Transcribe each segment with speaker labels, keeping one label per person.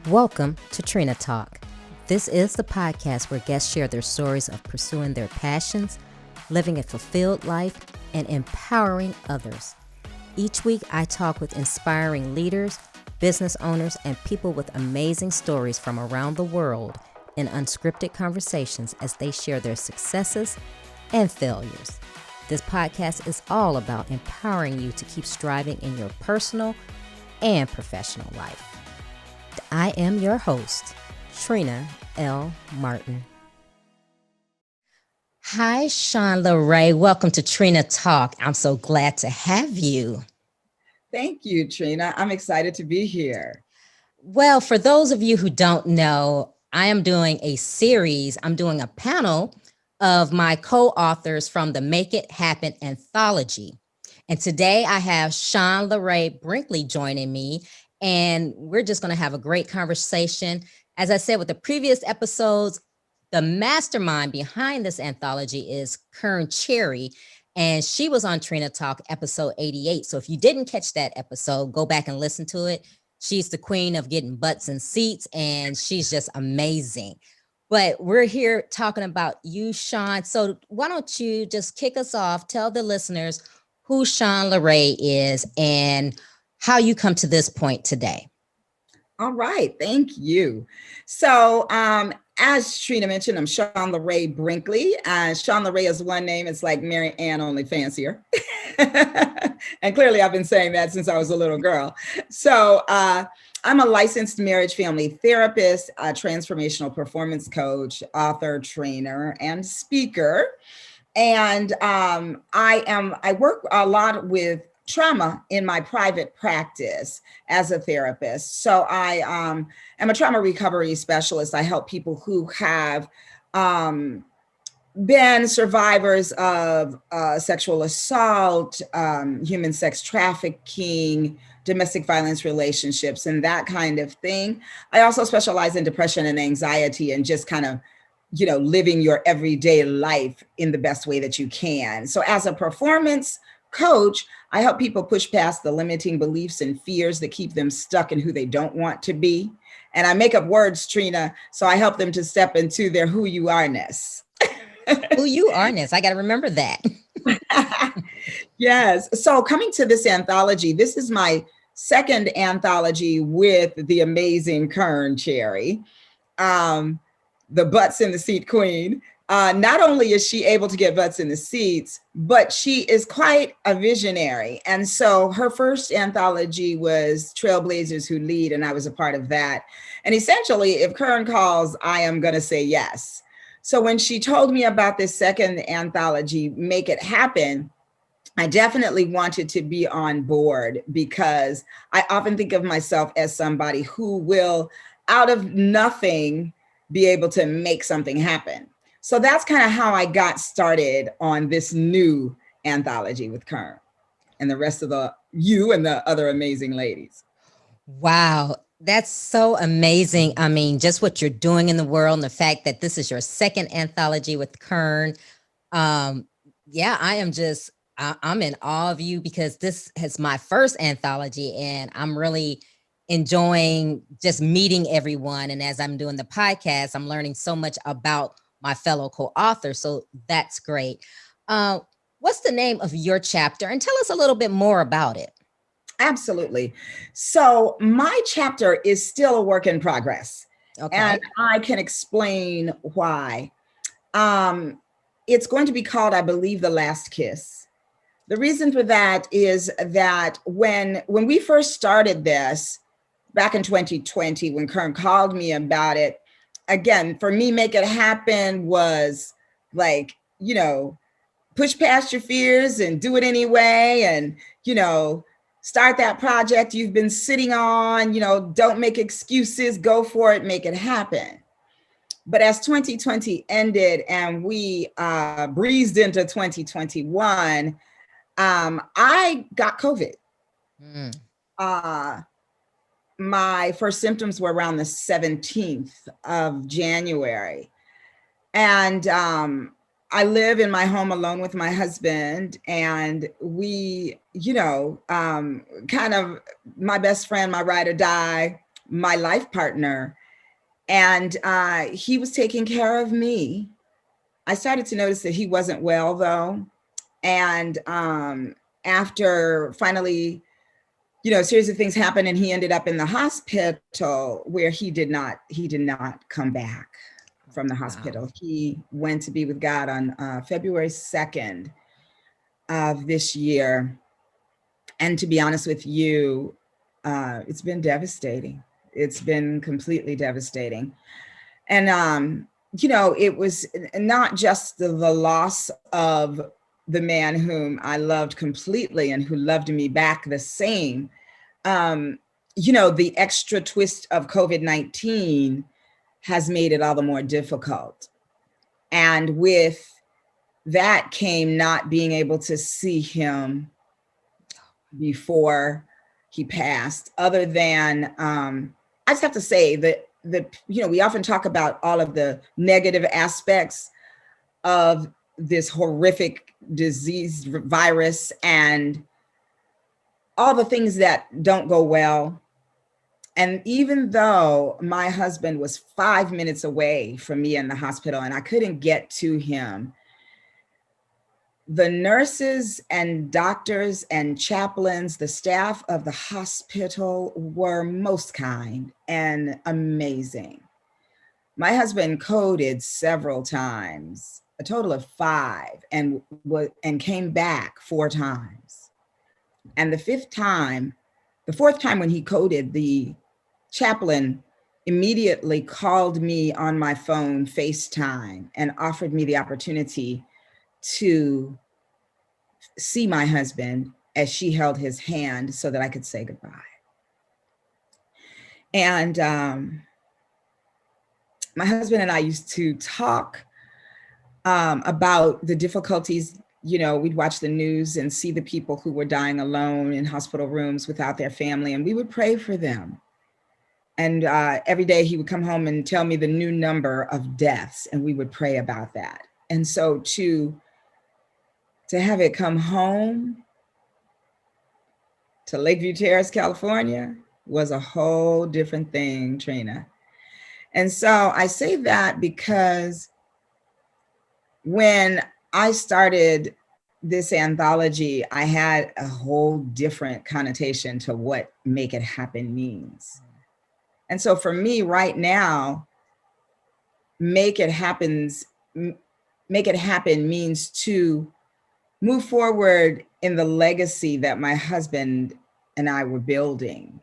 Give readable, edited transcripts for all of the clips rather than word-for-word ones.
Speaker 1: Welcome to Trina Talk. This is the podcast where guests share their stories of pursuing their passions, living a fulfilled life, and empowering others. Each week, I talk with inspiring leaders, business owners, and people with amazing stories from around the world in unscripted conversations as they share their successes and failures. This podcast is all about empowering you to keep striving in your personal and professional life. I am your host, Trina L. Martin. Hi, Shawn LaRé. Welcome to Trina Talk. I'm so glad to have you.
Speaker 2: Thank you, Trina. I'm excited to be here.
Speaker 1: Well, for those of you who don't know, I am doing a series. I'm doing a panel of my co-authors from the Make It Happen anthology. And today I have Shawn LaRé Brinkley joining me, and we're just going to have a great conversation. As I said with the previous episodes, the mastermind behind this anthology is Kern Cherry, and she was on Trina Talk episode 88. So if you didn't catch that episode, go back and listen to it. She's the queen of getting butts in seats, and she's just amazing. But we're here talking about you, Shawn. So why don't you just kick us off, tell the listeners who Shawn LaRé is and how you come to this point today.
Speaker 2: All right, thank you. So as Trina mentioned, I'm Shawn LaRé Brinkley. Shawn LaRé is one name. It's like Mary Ann, only fancier. And clearly I've been saying that since I was a little girl. So I'm a licensed marriage family therapist, a transformational performance coach, author, trainer, and speaker. And I work a lot with trauma in my private practice as a therapist. So I am a trauma recovery specialist. I help people who have been survivors of sexual assault, human sex trafficking, domestic violence relationships, and that kind of thing. I also specialize in depression and anxiety and just kind of living your everyday life in the best way that you can. So as a performance coach, I help people push past the limiting beliefs and fears that keep them stuck in who they don't want to be. And I make up words, Trina, so I help them to step into their who you are-ness.
Speaker 1: Who you are-ness. I got to remember that.
Speaker 2: Yes. So coming to this anthology, this is my second anthology with the amazing Kern Cherry. The butts in the seat queen. Not only is she able to get butts in the seats, but she is quite a visionary. And so her first anthology was Trailblazers Who Lead, and I was a part of that. And essentially, if Kern calls, I am going to say yes. So when she told me about this second anthology, Make It Happen, I definitely wanted to be on board because I often think of myself as somebody who will, out of nothing, be able to make something happen. So that's kind of how I got started on this new anthology with Kern and the rest of you and the other amazing ladies.
Speaker 1: Wow, that's so amazing. I mean, just what you're doing in the world and the fact that this is your second anthology with Kern. I'm in awe of you because this is my first anthology and I'm really enjoying just meeting everyone. And as I'm doing the podcast, I'm learning so much about my fellow co-authors. So that's great. What's the name of your chapter? And tell us a little bit more about it.
Speaker 2: Absolutely. So my chapter is still a work in progress. Okay. And I can explain why. It's going to be called, I believe, The Last Kiss. The reason for that is that when we first started this, back in 2020, when Kern called me about it, again, for me, Make It Happen was like, push past your fears and do it anyway. And, start that project you've been sitting on, don't make excuses, go for it, make it happen. But as 2020 ended and we breezed into 2021, I got COVID. My first symptoms were around the 17th of January. And I live in my home alone with my husband, and we, kind of my best friend, my ride or die, my life partner. And he was taking care of me. I started to notice that he wasn't well, though. And after finally, a series of things happened, and he ended up in the hospital, where he did not come back from the hospital.
Speaker 1: Wow.
Speaker 2: He went to be with God on February 2nd of this year. And to be honest with you, it's been devastating. It's been completely devastating. And it was not just the loss of the man whom I loved completely and who loved me back the same. The extra twist of COVID-19 has made it all the more difficult. And with that came not being able to see him before he passed, other than, I just have to say that we often talk about all of the negative aspects of this horrific disease virus and all the things that don't go well. And even though my husband was 5 minutes away from me in the hospital and I couldn't get to him, the nurses and doctors and chaplains, the staff of the hospital, were most kind and amazing. My husband coded several times, a total of 5, and came back 4 times. And the fourth time when he coded, the chaplain immediately called me on my phone, FaceTime, and offered me the opportunity to see my husband as she held his hand so that I could say goodbye. And my husband and I used to talk about the difficulties. We'd watch the news and see the people who were dying alone in hospital rooms without their family, and we would pray for them. And every day he would come home and tell me the new number of deaths, and we would pray about that. And so to have it come home to Lakeview Terrace, California, was a whole different thing, Trina. And so I say that because when I started this anthology, I had a whole different connotation to what Make It Happen means. And so for me right now, Make It Happen means to move forward in the legacy that my husband and I were building.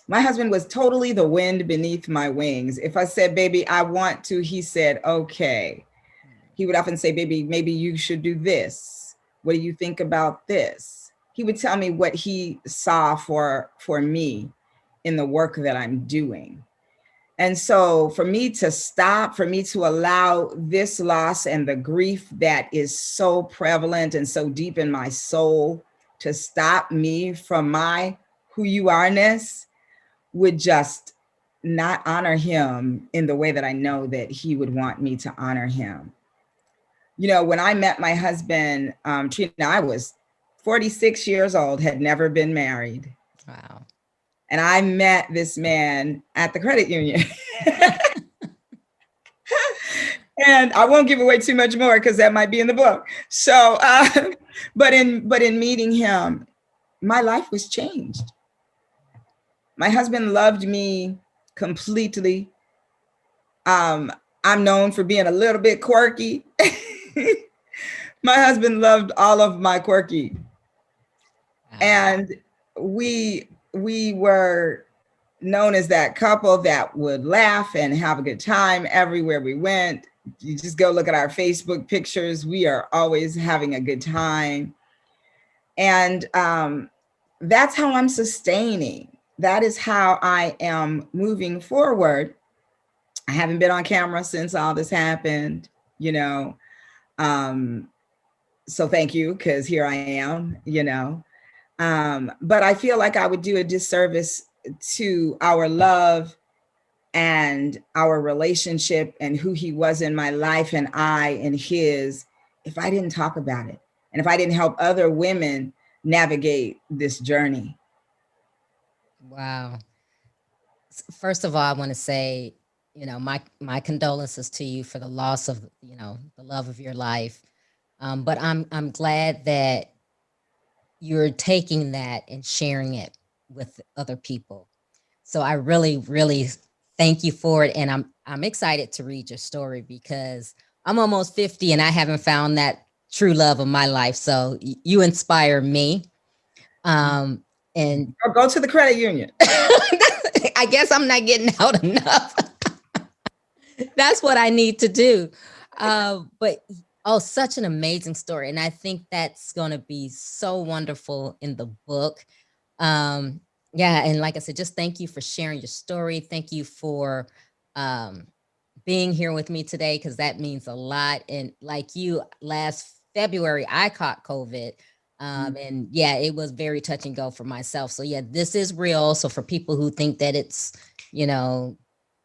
Speaker 2: My husband was totally the wind beneath my wings. If I said, baby, I want to, he said, okay. He would often say, baby, maybe you should do this. What do you think about this? He would tell me what he saw for me in the work that I'm doing. And so for me to allow this loss and the grief that is so prevalent and so deep in my soul to stop me from my who you are-ness would just not honor him in the way that I know that he would want me to honor him. When I met my husband, Trina, I was 46 years old, had never been married.
Speaker 1: Wow.
Speaker 2: And I met this man at the credit union. And I won't give away too much more because that might be in the book. So, but in meeting him, my life was changed. My husband loved me completely. I'm known for being a little bit quirky. My husband loved all of my quirky. And we were known as that couple that would laugh and have a good time everywhere we went. You just go look at our Facebook pictures. We are always having a good time. And that's how I'm sustaining. That is how I am moving forward. I haven't been on camera since all this happened, so thank you, because here I am, but I feel like I would do a disservice to our love and our relationship and who he was in my life and I in his, if I didn't talk about it and if I didn't help other women navigate this journey.
Speaker 1: Wow. First of all, I want to say, my condolences to you for the loss of, the love of your life. But I'm glad that you're taking that and sharing it with other people. So I really, really thank you for it, and I'm excited to read your story because I'm almost 50 and I haven't found that true love of my life. So you inspire me. And
Speaker 2: Or go to the credit union.
Speaker 1: I guess I'm not getting out enough. That's what I need to do. But oh, such an amazing story. And I think that's going to be so wonderful in the book. Um, yeah. And like I said, just thank you for sharing your story. Thank you for um, being here with me today, because that means a lot. And like you, last February, I caught COVID. And yeah, it was very touch and go for myself. So yeah, this is real. So for people who think that it's, you know,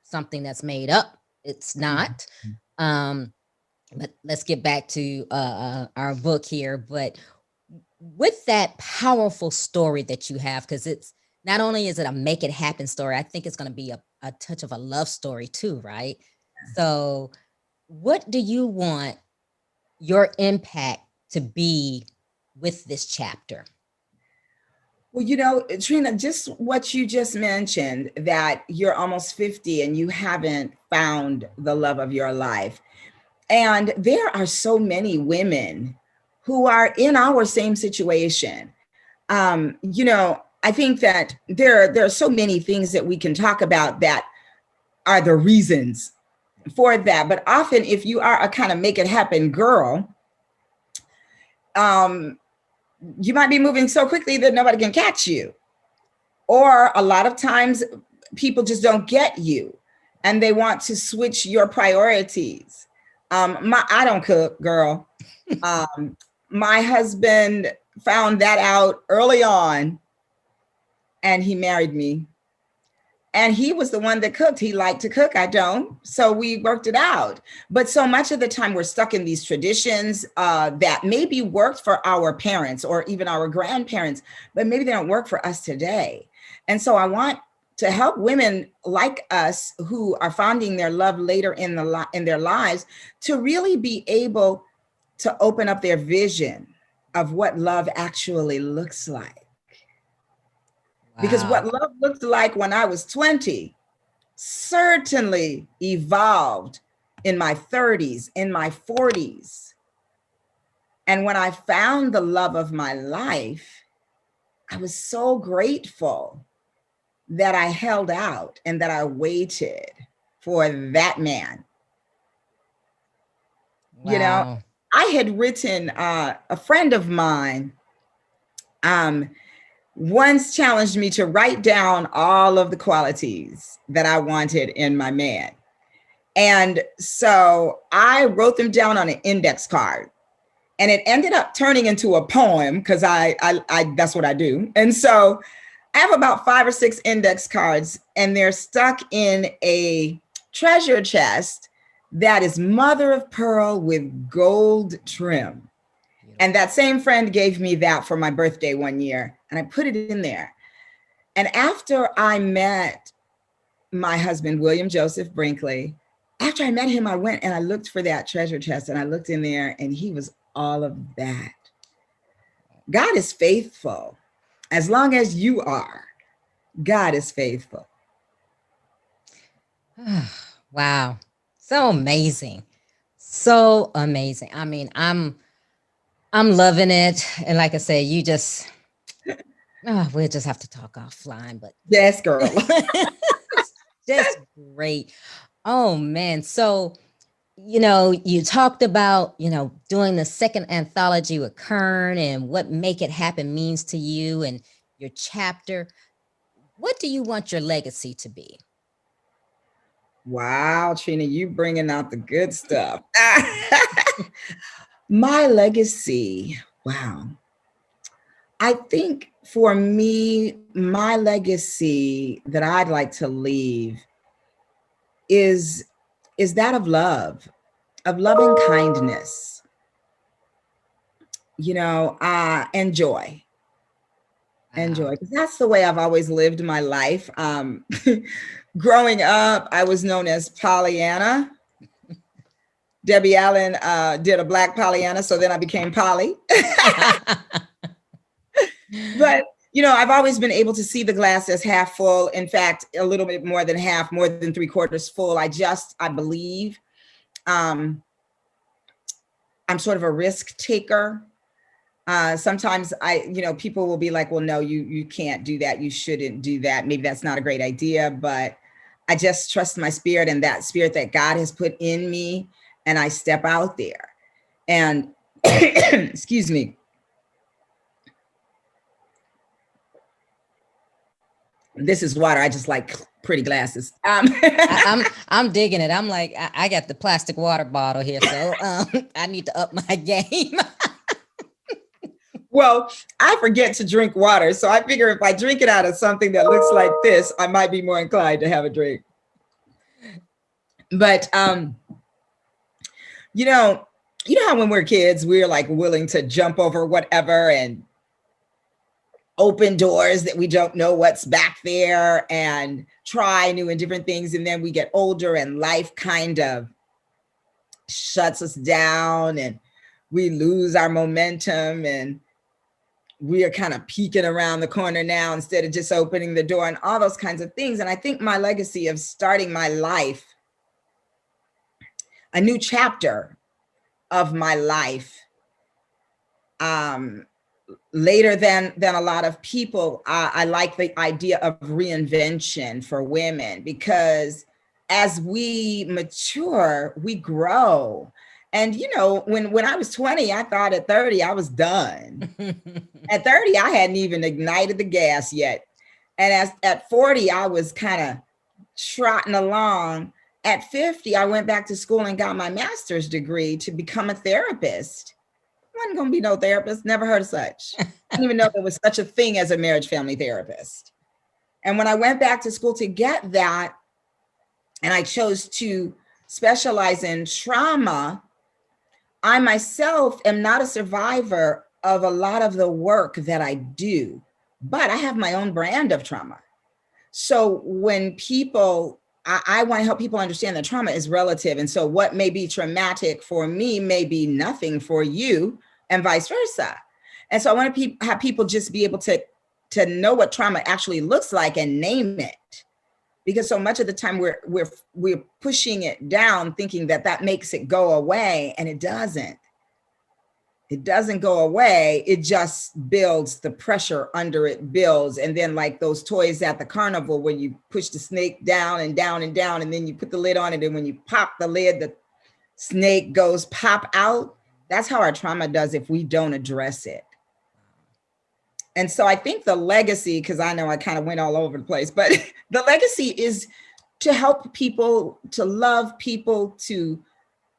Speaker 1: something that's made up, it's not. Um, but let's get back to our book here. But with that powerful story that you have, because it's not only is it a make it happen story, I think it's going to be a touch of a love story too, right? So, what do you want your impact to be with this chapter?
Speaker 2: Well, Trina, just what you just mentioned, that you're almost 50 and you haven't found the love of your life. And there are so many women who are in our same situation. I think that there are so many things that we can talk about that are the reasons for that. But often, if you are a kind of make it happen girl, you might be moving so quickly that nobody can catch you. Or a lot of times people just don't get you and they want to switch your priorities. I don't cook, girl. My husband found that out early on and he married me. And he was the one that cooked. He liked to cook. I don't. So we worked it out. But so much of the time we're stuck in these traditions that maybe worked for our parents or even our grandparents, but maybe they don't work for us today. And so I want to help women like us who are finding their love later in their lives to really be able to open up their vision of what love actually looks like. Because what
Speaker 1: Wow.
Speaker 2: love looked like when I was 20 certainly evolved in my 30s, in my 40s. And when I found the love of my life, I was so grateful that I held out and that I waited for that man.
Speaker 1: Wow.
Speaker 2: I had written, a friend of mine once challenged me to write down all of the qualities that I wanted in my man. And so I wrote them down on an index card. And it ended up turning into a poem because I that's what I do. And so I have about 5 or 6 index cards, and they're stuck in a treasure chest that is mother of pearl with gold trim. And that same friend gave me that for my birthday one year, and I put it in there. And after I met my husband, William Joseph Brinkley, after I met him, I went and I looked for that treasure chest, and I looked in there, and he was all of that. God is faithful. As long as you are, God is faithful.
Speaker 1: Wow. So amazing. So amazing. I mean, I'm loving it. And like I said, you just we'll just have to talk offline, but
Speaker 2: Yes, girl.
Speaker 1: just great. Oh man. So, you talked about, doing the second anthology with Kern and what Make It Happen means to you and your chapter. What do you want your legacy to be?
Speaker 2: Wow, Trina, you bringing out the good stuff. My legacy. Wow. I think for me, my legacy that I'd like to leave is that of loving kindness, and joy. Enjoy,
Speaker 1: Wow.
Speaker 2: because that's the way I've always lived my life. Growing up, I was known as Pollyanna. Debbie Allen did a Black Pollyanna, so then I became Polly. But I've always been able to see the glass as half full. In fact, a little bit more than half, more than 3/4 full. I believe I'm sort of a risk taker. Sometimes people will be like, well, no, you can't do that. You shouldn't do that. Maybe that's not a great idea, but I just trust my spirit and that spirit that God has put in me. And I step out there and excuse me. This is water. I just like pretty glasses.
Speaker 1: I'm digging it. I'm like, I got the plastic water bottle here, so I need to up my game.
Speaker 2: Well, I forget to drink water, so I figure if I drink it out of something that looks like this, I might be more inclined to have a drink. But you know how when we're kids, we're like willing to jump over whatever and open doors that we don't know what's back there and try new and different things. And then we get older and life kind of shuts us down and we lose our momentum and we are kind of peeking around the corner now instead of just opening the door and all those kinds of things. And I think my legacy of starting my life, a new chapter of my life, later than a lot of people, I like the idea of reinvention for women, because as we mature, we grow. And when I was 20, I thought at 30 I was done. At 30, I hadn't even ignited the gas yet. And at 40, I was kind of trotting along. At 50, I went back to school and got my master's degree to become a therapist. I wasn't going to be no therapist, never heard of such. I didn't even know there was such a thing as a marriage family therapist. And when I went back to school to get that, and I chose to specialize in trauma, I myself am not a survivor of a lot of the work that I do, but I have my own brand of trauma. So when I want to help people understand that trauma is relative. And so what may be traumatic for me may be nothing for you, and vice versa. And so I want to have people just be able to know what trauma actually looks like and name it. Because so much of the time we're pushing it down, thinking that makes it go away, and it doesn't. It doesn't go away. It just builds. The pressure under it builds. And then like those toys at the carnival where you push the snake down and down and down, and then you put the lid on it. And when you pop the lid, the snake goes pop out. That's how our trauma does if we don't address it. And so I think the legacy, because I know I kind of went all over the place, but the legacy is to help people, to love people, to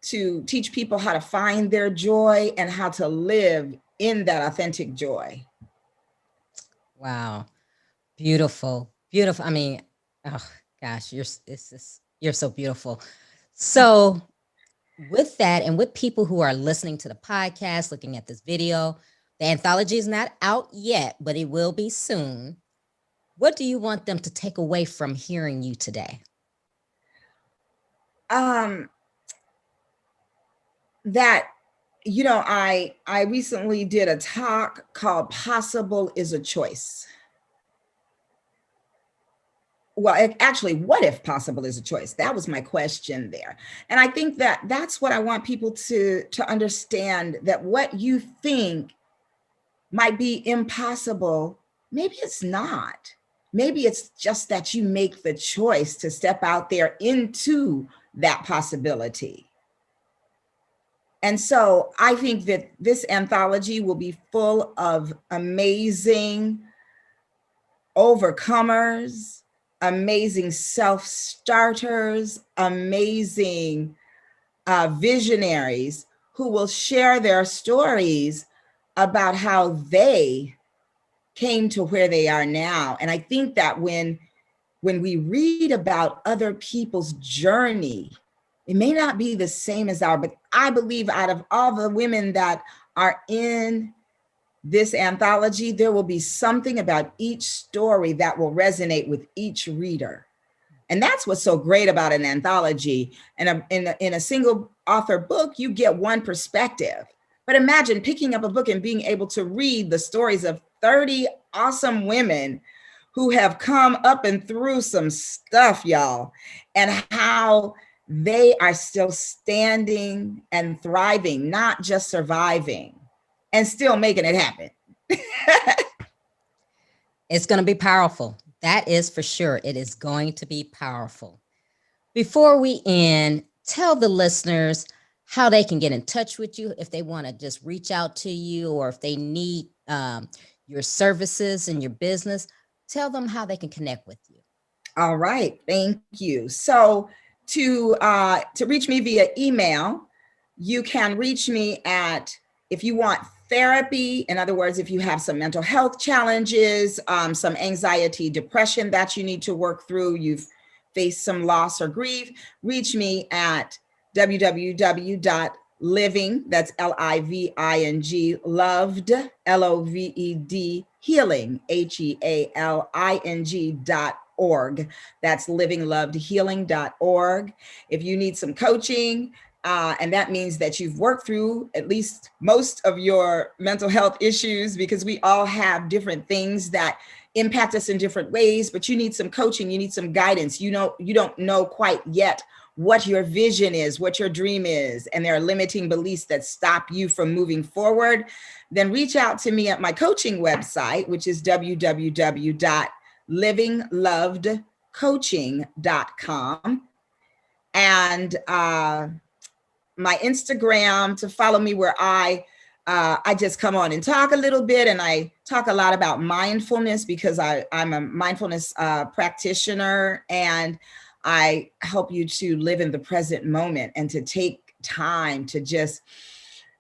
Speaker 2: teach people how to find their joy and how to live in that authentic joy.
Speaker 1: Wow. Beautiful. Beautiful. I mean, oh gosh, you're so beautiful. So with that, and with people who are listening to the podcast, looking at this video, the anthology is not out yet, but it will be soon. What do you want them to take away from hearing you today?
Speaker 2: That, I recently did a talk called Possible is a Choice. Well, actually, what if possible is a choice? That was my question there. And I think that's what I want people to understand, that what you think might be impossible, maybe it's not. Maybe it's just that you make the choice to step out there into that possibility. And so I think that this anthology will be full of amazing overcomers, amazing self-starters, amazing visionaries who will share their stories about how they came to where they are now. And I think that when we read about other people's journey, it may not be the same as ours, but I believe out of all the women that are in this anthology, there will be something about each story that will resonate with each reader. And that's what's so great about an anthology. And in a single author book, you get one perspective. But imagine picking up a book and being able to read the stories of 30 awesome women who have come up and through some stuff, y'all, and how they are still standing and thriving, not just surviving, and still making it happen.
Speaker 1: It's going to be powerful. That is for sure. It is going to be powerful. Before we end, tell the listeners how they can get in touch with you if they want to just reach out to you, or if they need your services and your business. Tell them how they can connect with you.
Speaker 2: All right. Thank you. So to reach me via email, you can reach me at, if you want therapy, in other words, if you have some mental health challenges, some anxiety, depression that you need to work through, you've faced some loss or grief, reach me at www.living, that's Living, loved, Loved, healing, HEALING.org. That's livinglovedhealing.org. If you need some coaching, and that means that you've worked through at least most of your mental health issues, because we all have different things that impact us in different ways, but you need some coaching, you need some guidance. You don't know quite yet what your vision is, what your dream is, and there are limiting beliefs that stop you from moving forward, then reach out to me at my coaching website, which is www.livinglovedcoaching.com. And my Instagram to follow me, where I just come on and talk a little bit, and I talk a lot about mindfulness, because I'm a mindfulness practitioner, and I help you to live in the present moment and to take time to just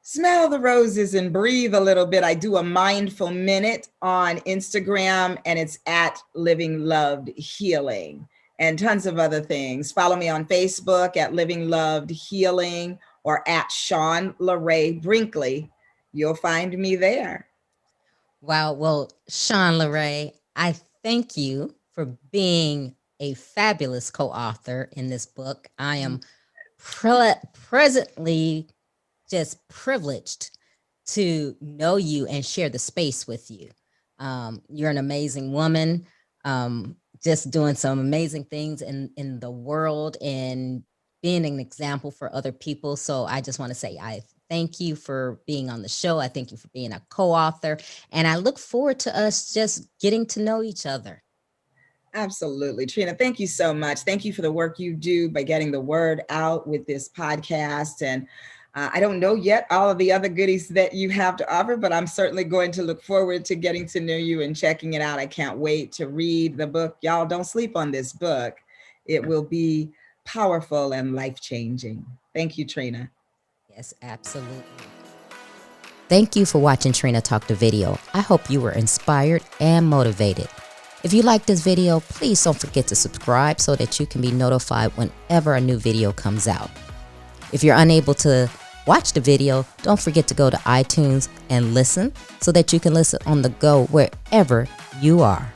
Speaker 2: smell the roses and breathe a little bit. I do a mindful minute on Instagram, and it's at Living Loved Healing, and tons of other things. Follow me on Facebook at Living Loved Healing, or at Shawn LaRé Brinkley. You'll find me there.
Speaker 1: Wow. Well, Shawn LaRé, I thank you for being a fabulous co-author in this book. I am presently just privileged to know you and share the space with you. You're an amazing woman, just doing some amazing things in the world and being an example for other people. So I just want to say I thank you for being on the show. I thank you for being a co-author, and I look forward to us just getting to know each other.
Speaker 2: Absolutely. Trina, thank you so much. Thank you for the work you do by getting the word out with this podcast. And I don't know yet all of the other goodies that you have to offer, but I'm certainly going to look forward to getting to know you and checking it out. I can't wait to read the book. Y'all, don't sleep on this book. It will be powerful and life-changing. Thank you, Trina.
Speaker 1: Yes, absolutely. Thank you for watching Trina Talk the Video. I hope you were inspired and motivated. If you like this video, please don't forget to subscribe so that you can be notified whenever a new video comes out. If you're unable to watch the video, don't forget to go to iTunes and listen so that you can listen on the go wherever you are.